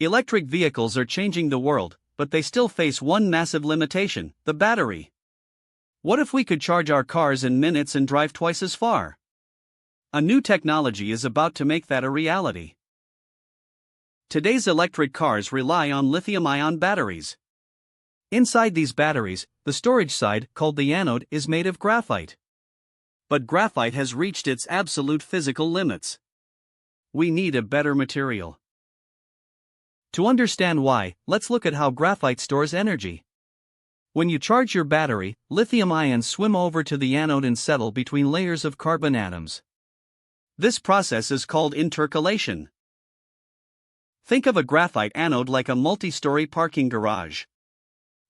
Electric vehicles are changing the world, but they still face one massive limitation: the battery. What if we could charge our cars in minutes and drive twice as far? A new technology is about to make that a reality. Today's electric cars rely on lithium-ion batteries. Inside these batteries, the storage side, called the anode, is made of graphite. But graphite has reached its absolute physical limits. We need a better material. To understand why, let's look at how graphite stores energy. When you charge your battery, lithium ions swim over to the anode and settle between layers of carbon atoms. This process is called intercalation. Think of a graphite anode like a multi-story parking garage.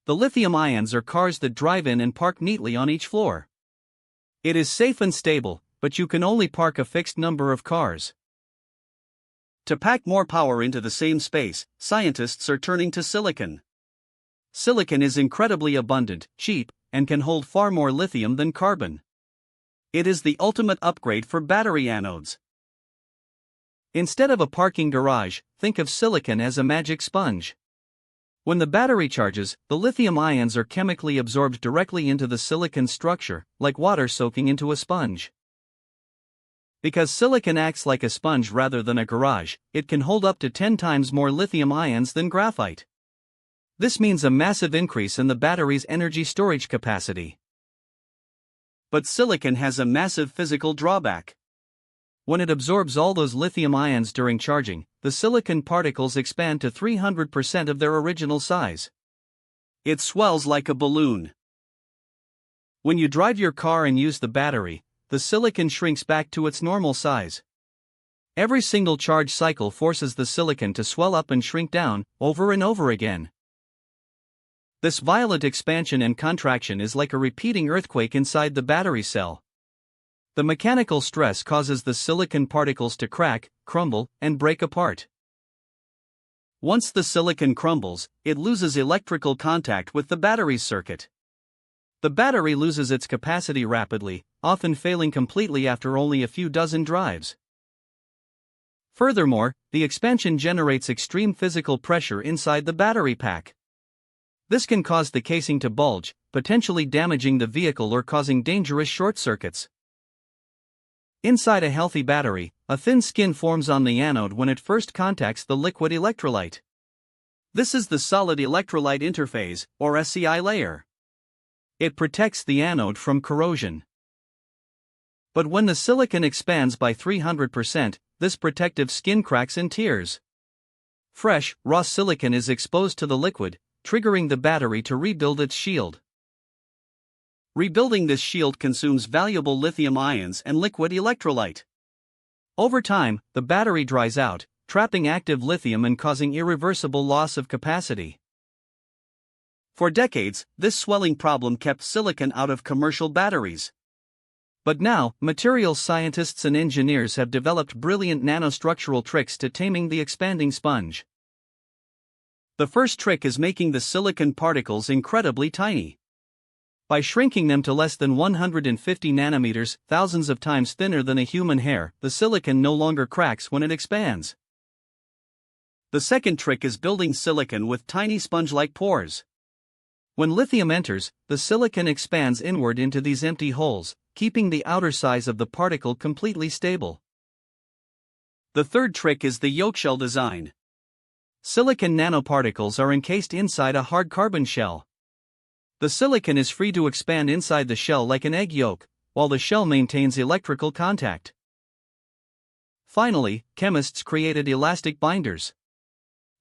The lithium ions are cars that drive in and park neatly on each floor. It is safe and stable, but you can only park a fixed number of cars. To pack more power into the same space, scientists are turning to silicon. Silicon is incredibly abundant, cheap, and can hold far more lithium than carbon. It is the ultimate upgrade for battery anodes. Instead of a parking garage, think of silicon as a magic sponge. When the battery charges, the lithium ions are chemically absorbed directly into the silicon structure, like water soaking into a sponge. Because silicon acts like a sponge rather than a garage, it can hold up to 10 times more lithium ions than graphite. This means a massive increase in the battery's energy storage capacity. But silicon has a massive physical drawback. When it absorbs all those lithium ions during charging, the silicon particles expand to 300% of their original size. It swells like a balloon. When you drive your car and use the battery, the silicon shrinks back to its normal size. Every single charge cycle forces the silicon to swell up and shrink down, over and over again. This violent expansion and contraction is like a repeating earthquake inside the battery cell. The mechanical stress causes the silicon particles to crack, crumble, and break apart. Once the silicon crumbles, it loses electrical contact with the battery's circuit. The battery loses its capacity rapidly, often failing completely after only a few dozen drives. Furthermore, the expansion generates extreme physical pressure inside the battery pack. This can cause the casing to bulge, potentially damaging the vehicle or causing dangerous short circuits. Inside a healthy battery, a thin skin forms on the anode when it first contacts the liquid electrolyte. This is the solid electrolyte interface, or SEI layer. It protects the anode from corrosion. But when the silicon expands by 300%, this protective skin cracks and tears. Fresh, raw silicon is exposed to the liquid, triggering the battery to rebuild its shield. Rebuilding this shield consumes valuable lithium ions and liquid electrolyte. Over time, the battery dries out, trapping active lithium and causing irreversible loss of capacity. For decades, this swelling problem kept silicon out of commercial batteries. But now, materials scientists and engineers have developed brilliant nanostructural tricks to taming the expanding sponge. The first trick is making the silicon particles incredibly tiny. By shrinking them to less than 150 nanometers, thousands of times thinner than a human hair, the silicon no longer cracks when it expands. The second trick is building silicon with tiny sponge-like pores. When lithium enters, the silicon expands inward into these empty holes, keeping the outer size of the particle completely stable. The third trick is the yolk-shell design. Silicon nanoparticles are encased inside a hard carbon shell. The silicon is free to expand inside the shell like an egg yolk, while the shell maintains electrical contact. Finally, chemists created elastic binders.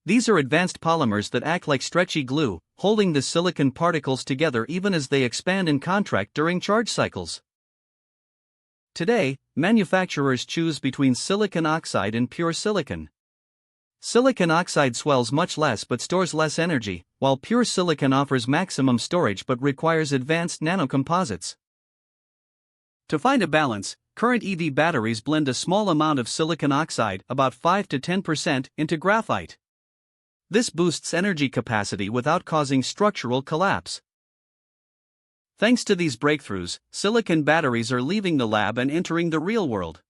These are advanced polymers that act like stretchy glue, holding the silicon particles together even as they expand and contract during charge cycles. Today, manufacturers choose between silicon oxide and pure silicon. Silicon oxide swells much less but stores less energy, while pure silicon offers maximum storage but requires advanced nanocomposites. To find a balance, current EV batteries blend a small amount of silicon oxide, about 5 to 10%, into graphite. This boosts energy capacity without causing structural collapse. Thanks to these breakthroughs, silicon batteries are leaving the lab and entering the real world.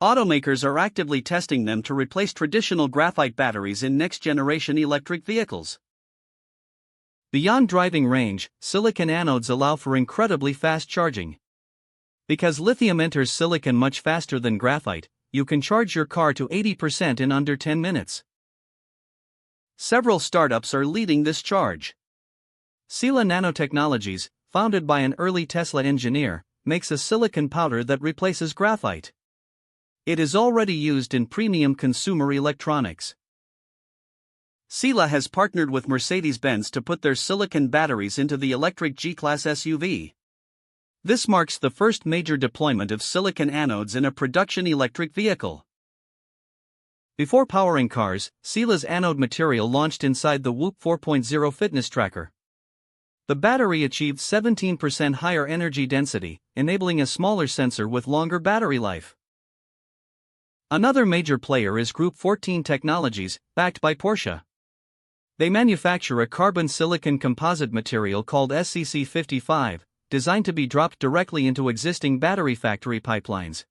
Automakers are actively testing them to replace traditional graphite batteries in next-generation electric vehicles. Beyond driving range, silicon anodes allow for incredibly fast charging. Because lithium enters silicon much faster than graphite, you can charge your car to 80% in under 10 minutes. Several startups are leading this charge. Sila Nanotechnologies, founded by an early Tesla engineer, makes a silicon powder that replaces graphite. It is already used in premium consumer electronics. Sila has partnered with Mercedes-Benz to put their silicon batteries into the electric G-Class SUV. This marks the first major deployment of silicon anodes in a production electric vehicle. Before powering cars, Sila's anode material launched inside the Whoop 4.0 fitness tracker. The battery achieved 17% higher energy density, enabling a smaller sensor with longer battery life. Another major player is Group 14 Technologies, backed by Porsche. They manufacture a carbon silicon composite material called SCC55, designed to be dropped directly into existing battery factory pipelines.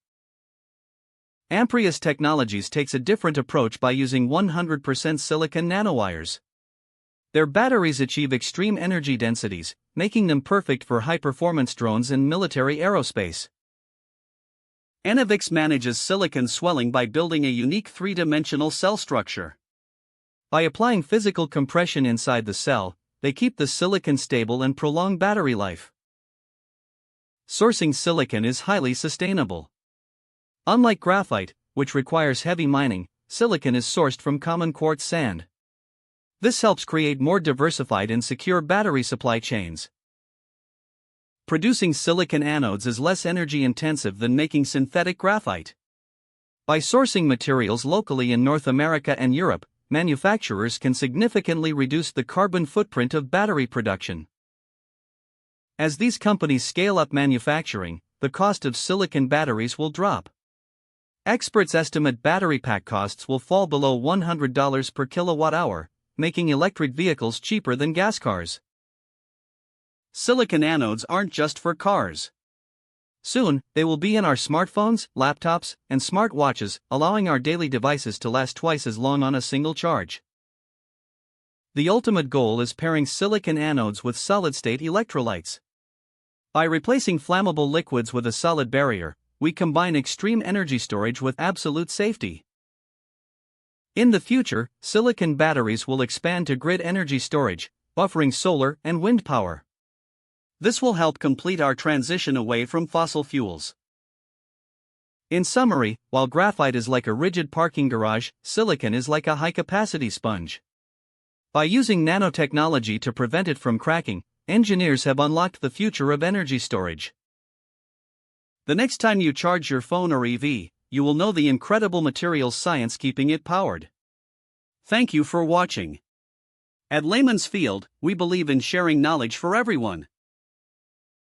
Amprius Technologies takes a different approach by using 100% silicon nanowires. Their batteries achieve extreme energy densities, making them perfect for high-performance drones and military aerospace. Enovix manages silicon swelling by building a unique three-dimensional cell structure. By applying physical compression inside the cell, they keep the silicon stable and prolong battery life. Sourcing silicon is highly sustainable. Unlike graphite, which requires heavy mining, silicon is sourced from common quartz sand. This helps create more diversified and secure battery supply chains. Producing silicon anodes is less energy intensive than making synthetic graphite. By sourcing materials locally in North America and Europe, manufacturers can significantly reduce the carbon footprint of battery production. As these companies scale up manufacturing, the cost of silicon batteries will drop. Experts estimate battery pack costs will fall below $100 per kilowatt-hour, making electric vehicles cheaper than gas cars. Silicon anodes aren't just for cars. Soon, they will be in our smartphones, laptops, and smartwatches, allowing our daily devices to last twice as long on a single charge. The ultimate goal is pairing silicon anodes with solid-state electrolytes. By replacing flammable liquids with a solid barrier, we combine extreme energy storage with absolute safety. In the future, silicon batteries will expand to grid energy storage, buffering solar and wind power. This will help complete our transition away from fossil fuels. In summary, while graphite is like a rigid parking garage, silicon is like a high-capacity sponge. By using nanotechnology to prevent it from cracking, engineers have unlocked the future of energy storage. The next time you charge your phone or EV, you will know the incredible materials science keeping it powered. Thank you for watching. At Laymans Field, we believe in sharing knowledge for everyone.